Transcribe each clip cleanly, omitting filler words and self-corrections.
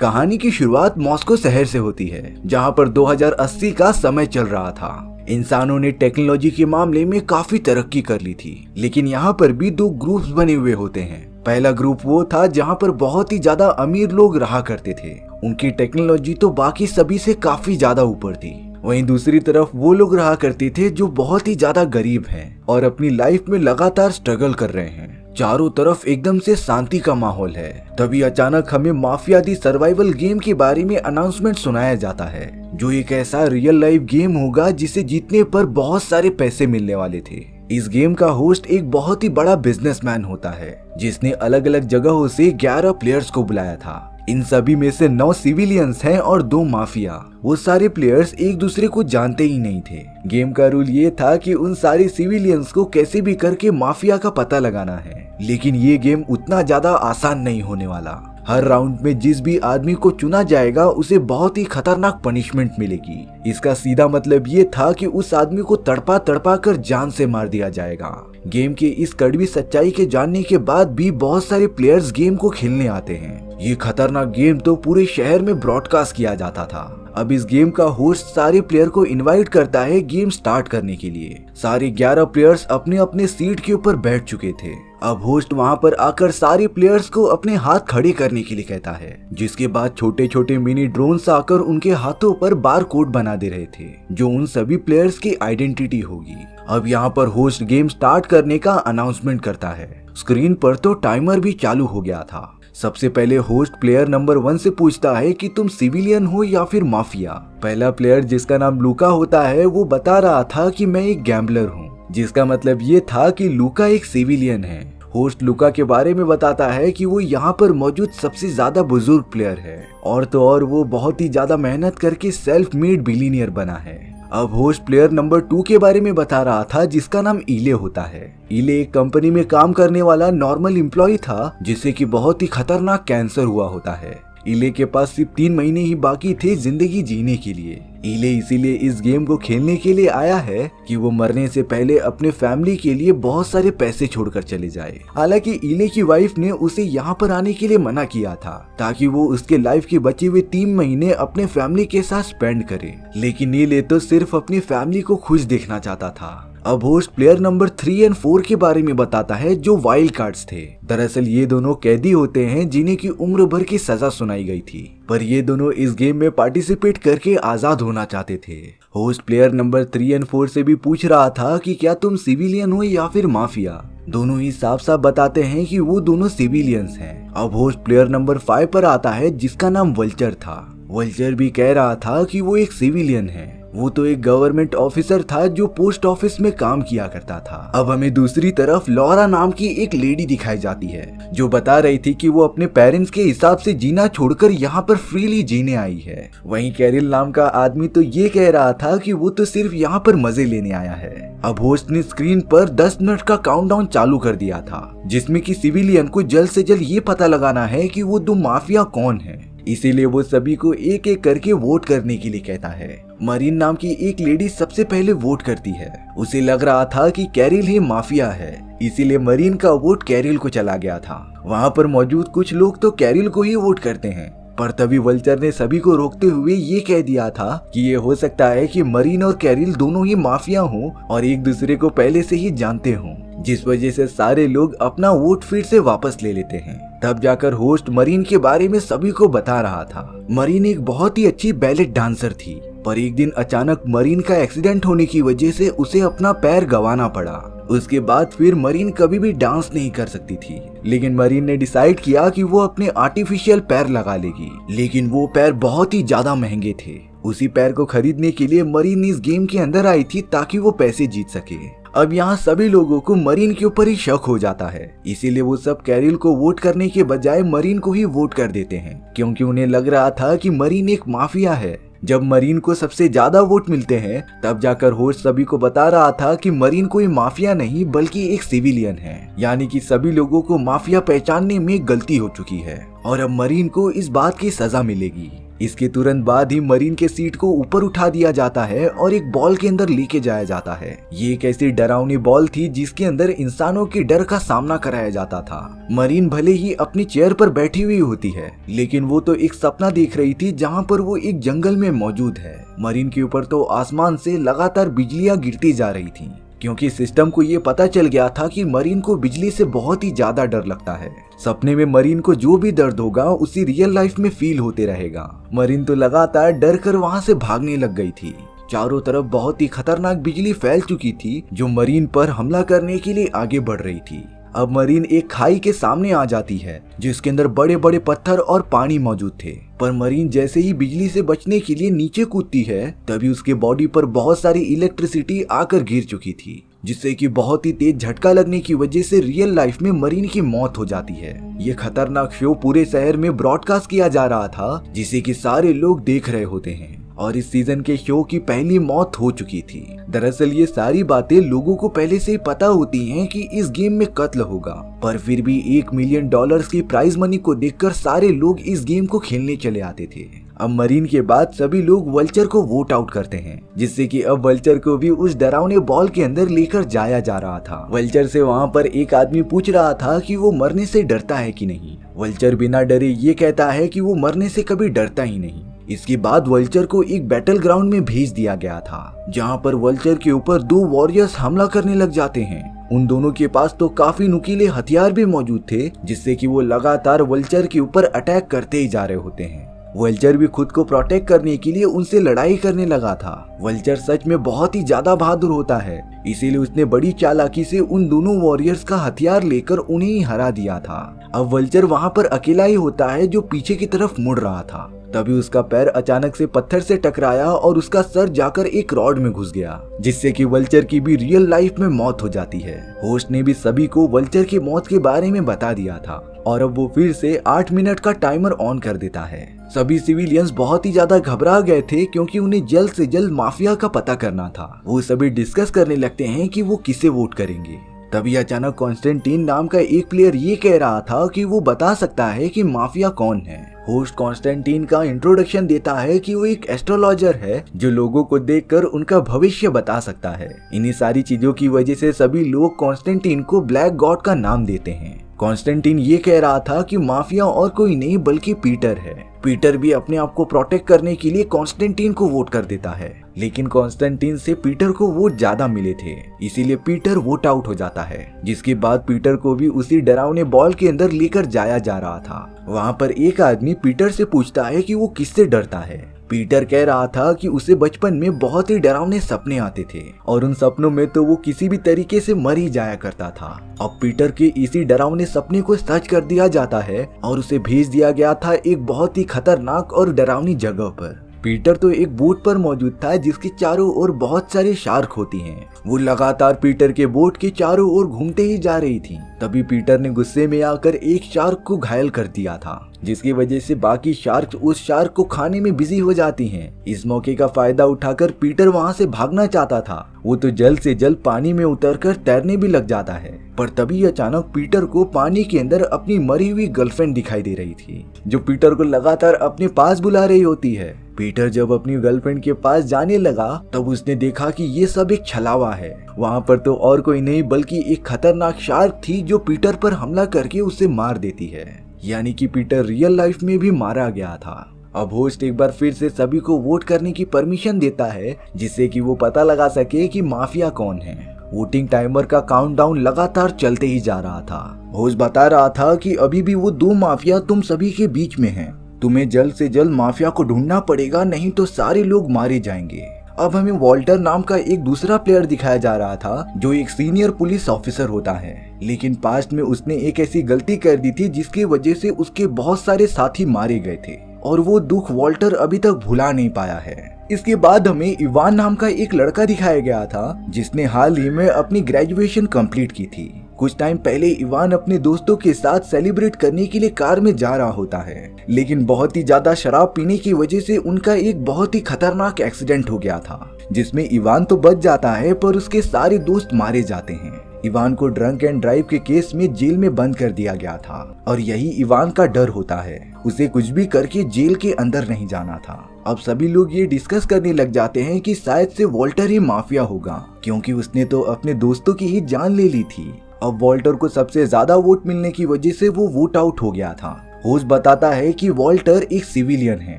कहानी की शुरुआत मॉस्को शहर से होती है, जहां पर 2080 का समय चल रहा था। इंसानों ने टेक्नोलॉजी के मामले में काफी तरक्की कर ली थी, लेकिन यहाँ पर भी दो ग्रुप्स बने हुए होते हैं। पहला ग्रुप वो था जहाँ पर बहुत ही ज्यादा अमीर लोग रहा करते थे, उनकी टेक्नोलॉजी तो बाकी सभी से काफी ज्यादा ऊपर थी। वहीं दूसरी तरफ वो लोग रहा करते थे जो बहुत ही ज्यादा गरीब हैं और अपनी लाइफ में लगातार स्ट्रगल कर रहे हैं। चारों तरफ एकदम से शांति का माहौल है। तभी अचानक हमें माफिया दी सर्वाइवल गेम के बारे में अनाउंसमेंट सुनाया जाता है, जो एक ऐसा रियल लाइफ गेम होगा जिसे जीतने पर बहुत सारे पैसे मिलने वाले थे। इस गेम का होस्ट एक बहुत ही बड़ा बिजनेसमैन होता है, जिसने अलग अलग जगहों से 11 प्लेयर्स को बुलाया था। इन सभी में से 9 सिविलियंस हैं और 2 माफिया। वो सारे प्लेयर्स एक दूसरे को जानते ही नहीं थे। गेम का रूल ये था कि उन सारे सिविलियंस को कैसे भी करके माफिया का पता लगाना है, लेकिन ये गेम उतना ज्यादा आसान नहीं होने वाला। हर राउंड में जिस भी आदमी को चुना जाएगा उसे बहुत ही खतरनाक पनिशमेंट मिलेगी। इसका सीधा मतलब ये था कि उस आदमी को तड़पा तड़पा कर जान से मार दिया जाएगा। गेम के इस कड़वी सच्चाई के जानने के बाद भी बहुत सारे प्लेयर्स गेम को खेलने आते हैं। ये खतरनाक गेम तो पूरे शहर में ब्रॉडकास्ट किया जाता था। अब इस गेम का होस्ट सारे प्लेयर को इनवाइट करता है गेम स्टार्ट करने के लिए। सारे 11 प्लेयर्स अपने अपने सीट के ऊपर बैठ चुके थे। अब होस्ट वहां पर आकर सारे प्लेयर्स को अपने हाथ खड़े करने के लिए कहता है, जिसके बाद छोटे छोटे मिनी ड्रोन्स आकर उनके हाथों पर बार कोड बना दे रहे थे, जो उन सभी प्लेयर्स की आइडेंटिटी होगी। अब यहाँ पर होस्ट गेम स्टार्ट करने का अनाउंसमेंट करता है। स्क्रीन पर तो टाइमर भी चालू हो गया था। सबसे पहले होस्ट प्लेयर नंबर 1 से पूछता है कि तुम सिविलियन हो या फिर माफिया। पहला प्लेयर, जिसका नाम लूका होता है, वो बता रहा था कि मैं एक गैम्बलर हूँ, जिसका मतलब ये था कि लूका एक सिविलियन है। होस्ट लूका के बारे में बताता है कि वो यहाँ पर मौजूद सबसे ज्यादा बुजुर्ग प्लेयर है, और तो और वो बहुत ही ज्यादा मेहनत करके सेल्फ मेड बिलियनियर बना है। अब होस्ट प्लेयर नंबर 2 के बारे में बता रहा था, जिसका नाम इले होता है। इले एक कंपनी में काम करने वाला नॉर्मल एम्प्लॉय था, जिसे कि बहुत ही खतरनाक कैंसर हुआ होता है। इले के पास सिर्फ 3 महीने ही बाकी थे जिंदगी जीने के लिए। इले इसीलिए इस गेम को खेलने के लिए आया है कि वो मरने से पहले अपने फैमिली के लिए बहुत सारे पैसे छोड़कर चले जाए। हालांकि इले की वाइफ ने उसे यहाँ पर आने के लिए मना किया था, ताकि वो उसके लाइफ के बचे हुए 3 महीने अपने फैमिली के साथ स्पेंड करे, लेकिन इले तो सिर्फ अपनी फैमिली को खुश देखना चाहता था। अब होस्ट प्लेयर नंबर 3 और 4 के बारे में बताता है, जो वाइल्ड कार्ड्स थे। दरअसल ये दोनों कैदी होते हैं जिन्हें की उम्र भर की सजा सुनाई गई थी, पर ये दोनों इस गेम में पार्टिसिपेट करके आजाद होना चाहते थे। होस्ट प्लेयर नंबर 3 और 4 से भी पूछ रहा था कि क्या तुम सिविलियन हो या फिर माफिया। दोनों ही साफ साफ बताते हैं कि वो दोनों सिविलियंस हैं। अब होस्ट प्लेयर नंबर 5 पर आता है, जिसका नाम वल्चर था। वल्चर भी कह रहा था कि वो एक सिविलियन है। वो तो एक गवर्नमेंट ऑफिसर था जो पोस्ट ऑफिस में काम किया करता था। अब हमें दूसरी तरफ लॉरा नाम की एक लेडी दिखाई जाती है, जो बता रही थी कि वो अपने पेरेंट्स के हिसाब से जीना छोड़कर यहाँ पर फ्रीली जीने आई है। वहीं कैरिल नाम का आदमी तो ये कह रहा था कि वो तो सिर्फ यहाँ पर मजे लेने आया है। अब होस्ट ने स्क्रीन पर 10 मिनट का काउंटडाउन चालू कर दिया था, जिसमें कि सिविलियन को जल्द से जल्द ये पता लगाना है कि वो 2 माफिया कौन है। इसीलिए वो सभी को एक एक करके वोट करने के लिए कहता है। मरीन नाम की एक लेडी सबसे पहले वोट करती है। उसे लग रहा था कि कैरिल ही माफिया है, इसीलिए मरीन का वोट कैरिल को चला गया था। वहाँ पर मौजूद कुछ लोग तो कैरिल को ही वोट करते हैं, पर तभी वल्चर ने सभी को रोकते हुए ये कह दिया था कि ये हो सकता है कि मरीन और कैरिल दोनों ही माफिया हों और एक दूसरे को पहले से ही जानते हों, जिस वजह से सारे लोग अपना वोट फिर से वापस ले लेते हैं। तब जाकर होस्ट मरीन के बारे में सभी को बता रहा था। मरीन एक बहुत ही अच्छी बैलेट डांसर थी, पर एक दिन अचानक मरीन का एक्सीडेंट होने की वजह से उसे अपना पैर गंवाना पड़ा। उसके बाद फिर मरीन कभी भी डांस नहीं कर सकती थी, लेकिन मरीन ने डिसाइड किया कि वो अपने आर्टिफिशियल पैर लगा लेगी। लेकिन वो पैर बहुत ही ज्यादा महंगे थे। उसी पैर को खरीदने के लिए मरीन इस गेम के अंदर आई थी ताकि वो पैसे जीत सके। अब यहाँ सभी लोगों को मरीन के ऊपर ही शक हो जाता है, इसीलिए वो सब कैरिल को वोट करने के बजाय मरीन को ही वोट कर देते हैं, क्योंकि उन्हें लग रहा था कि मरीन एक माफिया है। जब मरीन को सबसे ज्यादा वोट मिलते हैं, तब जाकर होस्ट सभी को बता रहा था कि मरीन कोई माफिया नहीं बल्कि एक सिविलियन है, यानी कि सभी लोगों को माफिया पहचानने में गलती हो चुकी है और अब मरीन को इस बात की सजा मिलेगी। इसके तुरंत बाद ही मरीन के सीट को ऊपर उठा दिया जाता है और एक बॉल के अंदर लेके जाया जाता है। ये एक ऐसी डरावनी बॉल थी जिसके अंदर इंसानों के डर का सामना कराया जाता था। मरीन भले ही अपनी चेयर पर बैठी हुई होती है, लेकिन वो तो एक सपना देख रही थी जहाँ पर वो एक जंगल में मौजूद है। मरीन के ऊपर तो आसमान से लगातार बिजलियां गिरती जा रही थी, क्योंकि सिस्टम को ये पता चल गया था कि मरीन को बिजली से बहुत ही ज्यादा डर लगता है। सपने में मरीन को जो भी दर्द होगा उसी रियल लाइफ में फील होते रहेगा। मरीन तो लगातार डर कर वहाँ से भागने लग गई थी। चारों तरफ बहुत ही खतरनाक बिजली फैल चुकी थी जो मरीन पर हमला करने के लिए आगे बढ़ रही थी। अब मरीन एक खाई के सामने आ जाती है जिसके अंदर बड़े बड़े पत्थर और पानी मौजूद थे। पर मरीन जैसे ही बिजली से बचने के लिए नीचे कूदती है तभी उसके बॉडी पर बहुत सारी इलेक्ट्रिसिटी आकर गिर चुकी थी, जिससे कि बहुत ही तेज झटका लगने की वजह से रियल लाइफ में मरीन की मौत हो जाती है। ये खतरनाक शो पूरे शहर में ब्रॉडकास्ट किया जा रहा था जिसे कि सारे लोग देख रहे होते हैं और इस सीजन के शो की पहली मौत हो चुकी थी। दरअसल ये सारी बातें लोगों को पहले से ही पता होती हैं कि इस गेम में कत्ल होगा, पर फिर भी $1 मिलियन की प्राइज मनी को देखकर सारे लोग इस गेम को खेलने चले आते थे। अब मरीन के बाद सभी लोग वल्चर को वोट आउट करते हैं, जिससे कि अब वल्चर को भी उस डरावने बॉल के अंदर लेकर जाया जा रहा था। वल्चर से वहाँ पर एक आदमी पूछ रहा था कि वो मरने से डरता है कि नहीं। वल्चर बिना डरे ये कहता है कि वो मरने से कभी डरता ही नहीं। इसके बाद वल्चर को एक बैटल ग्राउंड में भेज दिया गया था, जहाँ पर वल्चर के ऊपर 2 वॉरियर्स हमला करने लग जाते हैं। उन दोनों के पास तो काफी नुकीले हथियार भी मौजूद थे, जिससे कि वो लगातार वल्चर के ऊपर अटैक करते ही जा रहे होते हैं। वल्चर भी खुद को प्रोटेक्ट करने के लिए उनसे लड़ाई करने लगा था। वल्चर सच में बहुत ही ज्यादा बहादुर होता है, इसीलिए उसने बड़ी चालाकी से उन दोनों वॉरियर्स का हथियार लेकर उन्हें ही हरा दिया था। अब वल्चर वहाँ पर अकेला ही होता है जो पीछे की तरफ मुड़ रहा था। तभी उसका पैर अचानक से पत्थर से टकराया और उसका सर जाकर एक रॉड में घुस गया, जिससे कि वल्चर की भी रियल लाइफ में मौत हो जाती है। होस्ट ने भी सभी को वल्चर की मौत के बारे में बता दिया था और अब वो फिर से 8 मिनट का टाइमर ऑन कर देता है। सभी सिविलियंस बहुत ही ज्यादा घबरा गए थे क्योंकि उन्हें जल्द से जल्द माफिया का पता करना था। वो सभी डिस्कस करने लगते हैं कि वो किसे वोट करेंगे। तभी अचानक कॉन्स्टेंटीन नाम का एक प्लेयर ये कह रहा था कि वो बता सकता है कि माफिया कौन है। होस्ट कॉन्स्टेंटीन का इंट्रोडक्शन देता है कि वो एक एस्ट्रोलॉजर है जो लोगों को देखकर उनका भविष्य बता सकता है। इन्हीं सारी चीजों की वजह से सभी लोग कॉन्स्टेंटीन को ब्लैक गॉड का नाम देते हैं। कॉन्स्टेंटीन ये कह रहा था कि माफिया और कोई नहीं बल्कि पीटर है। पीटर भी अपने आप को प्रोटेक्ट करने के लिए कॉन्स्टेंटीन को वोट कर देता है, लेकिन कॉन्स्टेंटीन से पीटर को वोट ज्यादा मिले थे, इसीलिए पीटर वोट आउट हो जाता है। जिसके बाद पीटर को भी उसी डरावने बॉल के अंदर लेकर जाया जा रहा था। वहाँ पर एक आदमी पीटर से पूछता है कि वो किससे डरता है। पीटर कह रहा था कि उसे बचपन में बहुत ही डरावने सपने आते थे और उन सपनों में तो वो किसी भी तरीके से मर ही जाया करता था। अब पीटर के इसी डरावने सपने को सच कर दिया जाता है और उसे भेज दिया गया था एक बहुत ही खतरनाक और डरावनी जगह पर। पीटर तो एक बोट पर मौजूद था जिसके चारों ओर बहुत सारे शार्क होती हैं। वो लगातार पीटर के बोट के चारों ओर घूमते ही जा रही थी। तभी पीटर ने गुस्से में आकर एक शार्क को घायल कर दिया था, जिसकी वजह से बाकी शार्क उस शार्क को खाने में बिजी हो जाती हैं। इस मौके का फायदा उठाकर पीटर वहां से भागना चाहता था। वो तो जल्द से जल्द पानी में उतरकर तैरने भी लग जाता है, पर तभी अचानक पीटर को पानी के अंदर अपनी मरी हुई गर्लफ्रेंड दिखाई दे रही थी, जो पीटर को लगातार अपने पास बुला रही होती है। पीटर जब अपनी गर्लफ्रेंड के पास जाने लगा तब उसने देखा कि ये सब एक छलावा है। वहाँ पर तो और कोई नहीं बल्कि एक खतरनाक शार्क थी जो पीटर पर हमला करके उसे मार देती है। यानी कि पीटर रियल लाइफ में भी मारा गया था। अब होस्ट एक बार फिर से सभी को वोट करने की परमिशन देता है, जिससे कि वो पता लगा सके कि माफिया कौन है। वोटिंग टाइमर का काउंटडाउन लगातार चलते ही जा रहा था। होस्ट बता रहा था कि अभी भी वो 2 माफिया तुम सभी के बीच में हैं। तुम्हें जल्द से जल्द माफिया को ढूंढना पड़ेगा, नहीं तो सारे लोग मारे जाएंगे। अब हमें वॉल्टर नाम का एक दूसरा प्लेयर दिखाया जा रहा था जो एक सीनियर पुलिस ऑफिसर होता है, लेकिन पास्ट में उसने एक ऐसी गलती कर दी थी जिसकी वजह से उसके बहुत सारे साथी मारे गए थे और वो दुख वॉल्टर अभी तक भुला नहीं पाया है। इसके बाद हमें इवान नाम का एक लड़का दिखाया गया था जिसने हाल ही में अपनी ग्रेजुएशन कंप्लीट की थी। कुछ टाइम पहले इवान अपने दोस्तों के साथ सेलिब्रेट करने के लिए कार में जा रहा होता है, लेकिन बहुत ही ज्यादा शराब पीने की वजह से उनका एक बहुत ही खतरनाक एक्सीडेंट हो गया था, जिसमें इवान तो बच जाता है पर उसके सारे दोस्त मारे जाते हैं। इवान को ड्रंक एंड ड्राइव के केस में जेल में बंद कर दिया गया था और यही इवान का डर होता है, उसे कुछ भी करके जेल के अंदर नहीं जाना था। अब सभी लोग ये डिस्कस करने लग जाते हैं कि शायद से वॉल्टर ही माफिया होगा, क्योंकि उसने तो अपने दोस्तों की ही जान ले ली थी। अब वॉल्टर को सबसे ज्यादा वोट मिलने की वजह से वो वोट आउट हो गया था। होस्ट बताता है कि वॉल्टर एक सिविलियन है,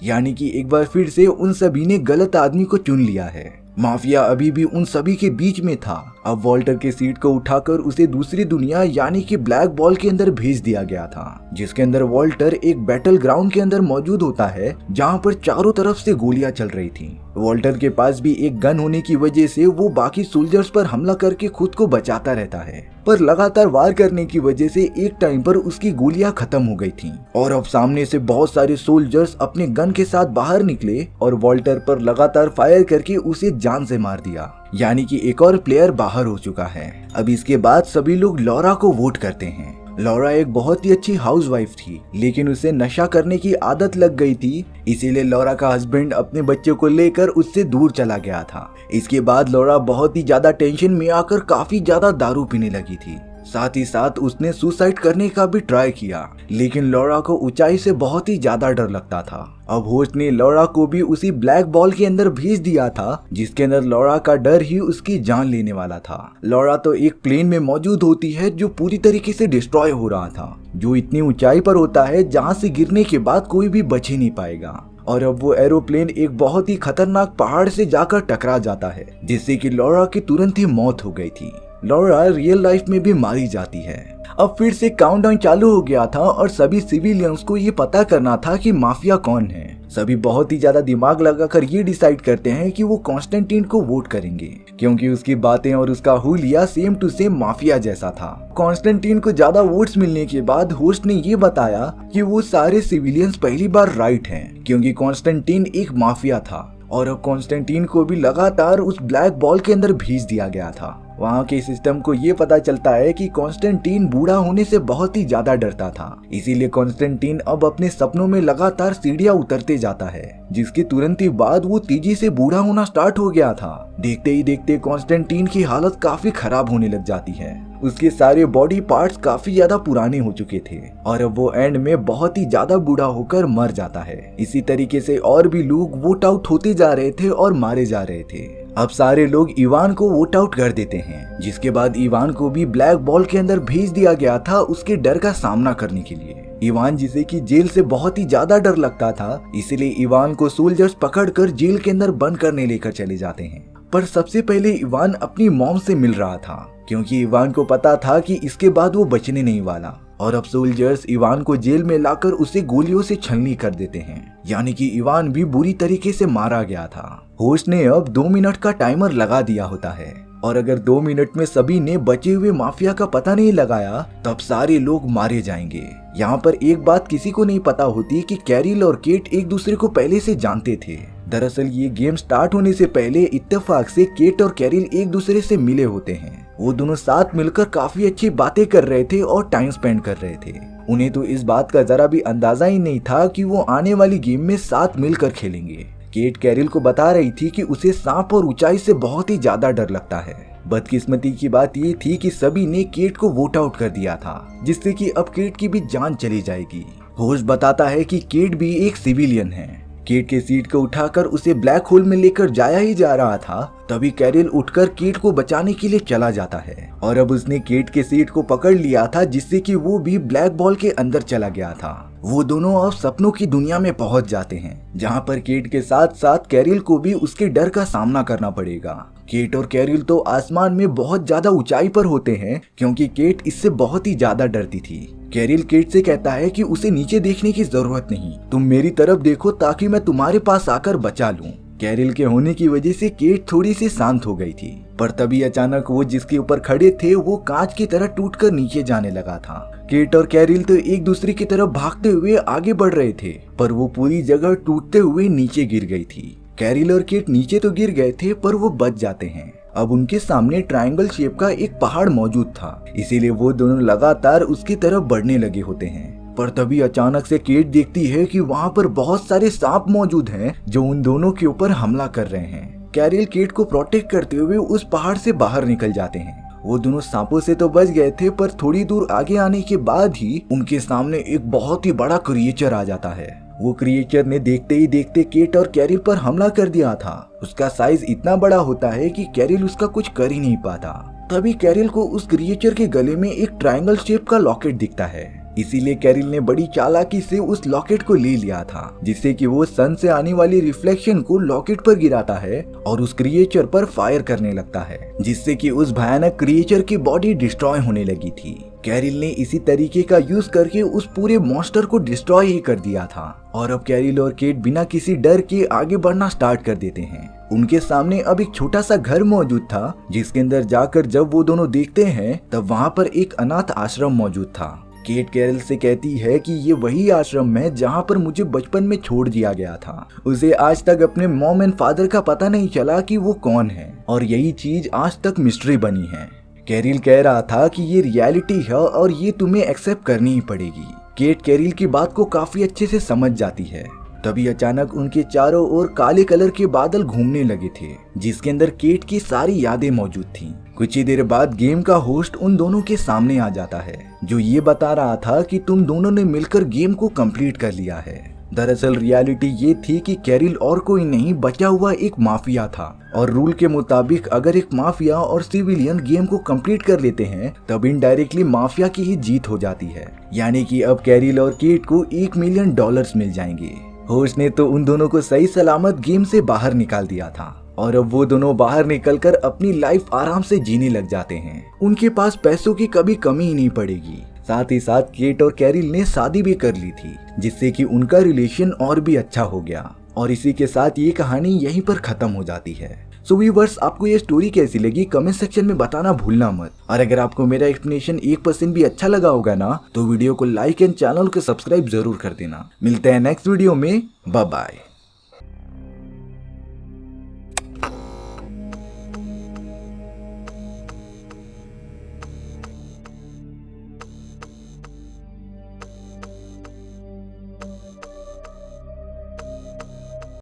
यानी कि एक बार फिर से उन सभी ने गलत आदमी को चुन लिया है। माफिया अभी भी उन सभी के बीच में था। अब वॉल्टर के सीट को उठाकर उसे दूसरी दुनिया यानी कि ब्लैक बॉल के अंदर भेज दिया गया था, जिसके अंदर वॉल्टर एक बैटल ग्राउंड के अंदर मौजूद होता है जहां पर चारों तरफ से गोलियां चल रही थी। वॉल्टर के पास भी एक गन होने की वजह से वो बाकी सोल्जर्स पर हमला करके खुद को बचाता रहता है, पर लगातार वार करने की वजह से एक टाइम पर उसकी गोलियां खत्म हो गई थी और अब सामने से बहुत सारे सोल्जर्स अपने गन के साथ बाहर निकले और वॉल्टर पर लगातार फायर करके उसे जान से मार दिया, यानी कि एक और प्लेयर बाहर हो चुका है। अब इसके बाद सभी लोग लॉरा को वोट करते हैं। लॉरा एक बहुत ही अच्छी हाउसवाइफ थी, लेकिन उसे नशा करने की आदत लग गई थी, इसीलिए लॉरा का हस्बैंड अपने बच्चे को लेकर उससे दूर चला गया था। इसके बाद लॉरा बहुत ही ज्यादा टेंशन में आकर काफी ज्यादा दारू पीने लगी थी। साथ ही साथ उसने सुसाइड करने का भी ट्राई किया, लेकिन लॉरा को ऊंचाई से बहुत ही ज्यादा डर लगता था। अब होस्ट ने लॉरा को भी उसी ब्लैक बॉल के अंदर भेज दिया था, जिसके अंदर लॉरा का डर ही उसकी जान लेने वाला था। लॉरा तो एक प्लेन में मौजूद होती है जो पूरी तरीके से डिस्ट्रॉय हो रहा था, जो इतनी ऊंचाई पर होता है जहां से गिरने के बाद कोई भी बच ही नहीं पाएगा। और अब वो एरोप्लेन एक बहुत ही खतरनाक पहाड़ से जाकर टकरा जाता है, जिससे कि लॉरा की तुरंत ही मौत हो गई थी। लॉरा रियल लाइफ में भी मारी जाती है। अब फिर से काउंटडाउन चालू हो गया था और सभी सिविलियंस को ये पता करना था कि माफिया कौन है। सभी बहुत ही ज्यादा दिमाग लगाकर ये डिसाइड करते हैं कि वो कॉन्स्टेंटीन को वोट करेंगे, क्योंकि उसकी बातें और उसका हुलिया सेम टू सेम माफिया जैसा था। कॉन्स्टेंटीन को ज्यादा वोट्स मिलने के बाद होस्ट ने ये बताया कि वो सारे सिविलियंस पहली बार राइट हैं, क्योंकि कॉन्स्टेंटीन एक माफिया था और अब कॉन्स्टेंटीन को भी लगातार उस ब्लैक बॉल के अंदर भेज दिया गया था। वहाँ के सिस्टम को ये पता चलता है कि कॉन्स्टेंटीन बूढ़ा होने से बहुत ही ज्यादा डरता था, इसीलिए कॉन्स्टेंटीन अब अपने सपनों में लगातार सीढ़ियां उतरते जाता है, जिसके तुरंत ही बाद वो तेजी से बूढ़ा होना स्टार्ट हो गया था। देखते ही देखते कॉन्स्टेंटीन की हालत काफी खराब होने लग जाती है। उसके सारे बॉडी पार्ट्स काफी ज्यादा पुराने हो चुके थे और अब वो एंड में बहुत ही ज्यादा बूढ़ा होकर मर जाता है। इसी तरीके से और भी लोग वोट आउट होते जा रहे थे और मारे जा रहे थे। अब सारे लोग इवान को वोट आउट कर देते हैं, जिसके बाद इवान को भी ब्लैक बॉल के अंदर भेज दिया गया था उसके डर का सामना करने के लिए। इवान, जिसे कि जेल से बहुत ही ज्यादा डर लगता था, इसलिए इवान को सोल्जर्स पकड़कर जेल के अंदर बंद करने लेकर चले जाते हैं। पर सबसे पहले इवान अपनी मॉम से मिल रहा था, क्योंकि इवान को पता था कि इसके बाद वो बचने नहीं वाला। और अब सोल्जर्स इवान को जेल में लाकर उसे गोलियों से छलनी कर देते हैं, यानी कि इवान भी बुरी तरीके से मारा गया था। होस्ट ने अब 2 मिनट का टाइमर लगा दिया होता है और अगर 2 मिनट में सभी ने बचे हुए माफिया का पता नहीं लगाया तब सारे लोग मारे जाएंगे। यहाँ पर एक बात किसी को नहीं पता होती कि कैरिल और केट एक दूसरे को पहले से जानते थे। दरअसल ये गेम स्टार्ट होने से पहले इत्तेफाक से केट और कैरिल एक दूसरे से मिले होते हैं। वो दोनों साथ मिलकर काफी अच्छी बातें कर रहे थे और टाइम स्पेंड कर रहे थे। उन्हें तो इस बात का जरा भी अंदाजा ही नहीं था कि वो आने वाली गेम में साथ मिलकर खेलेंगे। केट कैरिल को बता रही थी कि उसे सांप और ऊंचाई से बहुत ही ज्यादा डर लगता है। बदकिस्मती की बात ये थी कि सभी ने केट को वोट आउट कर दिया था, जिससे कि अब केट की भी जान चली जाएगी। होस्ट बताता है कि केट भी एक सिविलियन है। केट के सीट को उठाकर उसे ब्लैक होल में लेकर जाया ही जा रहा था, तभी कैरिल उठकर केट को बचाने के लिए चला जाता है और अब उसने केट के सीट को पकड़ लिया था, जिससे कि वो भी ब्लैक बॉल के अंदर चला गया था। वो दोनों अब सपनों की दुनिया में पहुंच जाते हैं, जहां पर केट के साथ साथ कैरिल को भी उसके डर का सामना करना पड़ेगा। केट और कैरिल तो आसमान में बहुत ज्यादा ऊंचाई पर होते हैं, क्योंकि केट इससे बहुत ही ज्यादा डरती थी। कैरिल केट से कहता है कि उसे नीचे देखने की जरूरत नहीं, तुम मेरी तरफ देखो ताकि मैं तुम्हारे पास आकर बचा लूं। कैरिल के होने की वजह से केट थोड़ी सी शांत हो गई थी, पर तभी अचानक वो जिसके ऊपर खड़े थे वो कांच की तरह टूटकर नीचे जाने लगा था। केट और कैरिल तो एक दूसरे की तरफ भागते हुए आगे बढ़ रहे थे, पर वो पूरी जगह टूटते हुए नीचे गिर गई थी। कैरिल और केट नीचे तो गिर गए थे, पर वो बच जाते हैं। अब उनके सामने ट्रायंगल शेप का एक पहाड़ मौजूद था, इसीलिए वो दोनों लगातार उसकी तरफ बढ़ने लगे होते हैं। पर तभी अचानक से केट देखती है कि वहाँ पर बहुत सारे सांप मौजूद हैं जो उन दोनों के ऊपर हमला कर रहे हैं। कैरिल केट को प्रोटेक्ट करते हुए उस पहाड़ से बाहर निकल जाते हैं। वो दोनों सांपों से तो बच गए थे, पर थोड़ी दूर आगे आने के बाद ही उनके सामने एक बहुत ही बड़ा क्रिएचर आ जाता है। वो क्रिएचर ने देखते ही देखते केट और कैरिल पर हमला कर दिया था। उसका साइज इतना बड़ा होता है कि कैरिल उसका कुछ कर ही नहीं पाता। तभी कैरिल को उस क्रिएचर के गले में एक ट्रायंगल शेप का लॉकेट दिखता है। इसीलिए कैरिल ने बड़ी चालाकी से उस लॉकेट को ले लिया था, जिससे कि वो सन से आने वाली रिफ्लेक्शन को लॉकेट पर गिराता है और उस क्रिएचर पर फायर करने लगता है, जिससे कि उस भयानक क्रिएचर की बॉडी डिस्ट्रॉय होने लगी थी। कैरिल ने इसी तरीके का यूज करके उस पूरे मॉन्स्टर को डिस्ट्रॉय ही कर दिया था और अब कैरिल और केट बिना किसी डर के आगे बढ़ना स्टार्ट कर देते हैं। उनके सामने अब एक छोटा सा घर मौजूद था, जिसके अंदर जाकर जब वो दोनों देखते हैं तब वहाँ पर एक अनाथ आश्रम मौजूद था। केट कैरिल से कहती है कि ये वही आश्रम है जहाँ पर मुझे बचपन में छोड़ दिया गया था। उसे आज तक अपने मॉम एंड फादर का पता नहीं चला कि वो कौन है और यही चीज आज तक मिस्ट्री बनी है। कैरिल कह रहा था कि ये रियलिटी है और ये तुम्हें एक्सेप्ट करनी ही पड़ेगी। केट कैरिल की बात को काफी अच्छे से समझ जाती है। तभी अचानक उनके चारों ओर काले कलर के बादल घूमने लगे थे, जिसके अंदर केट की सारी यादें मौजूद थीं। कुछ ही देर बाद गेम का होस्ट उन दोनों के सामने आ जाता है, जो ये बता रहा था कि तुम दोनों ने मिलकर गेम को कंप्लीट कर लिया है। दरअसल रियलिटी ये थी कि कैरिल और कोई नहीं बचा हुआ एक माफिया था और रूल के मुताबिक अगर एक माफिया और सिविलियन गेम को कंप्लीट कर लेते हैं तब इनडायरेक्टली माफिया की ही जीत हो जाती है। यानी कि अब कैरिल और केट को $1 मिलियन मिल जाएंगे। होस्ट ने तो उन दोनों को सही सलामत गेम से बाहर निकाल दिया था और अब वो दोनों बाहर निकलकर अपनी लाइफ आराम से जीने लग जाते हैं। उनके पास पैसों की कभी कमी ही नहीं पड़ेगी। साथ ही साथ केट और कैरिल ने शादी भी कर ली थी, जिससे कि उनका रिलेशन और भी अच्छा हो गया। और इसी के साथ ये कहानी यहीं पर खत्म हो जाती है। सो व्यूअर्स, आपको ये स्टोरी कैसी लगी कमेंट सेक्शन में बताना भूलना मत। और अगर आपको मेरा एक्सप्लेनेशन 1% भी अच्छा लगा होगा ना, तो वीडियो को लाइक एंड चैनल को सब्सक्राइब जरूर कर देना। मिलते हैं नेक्स्ट वीडियो में। Bye bye.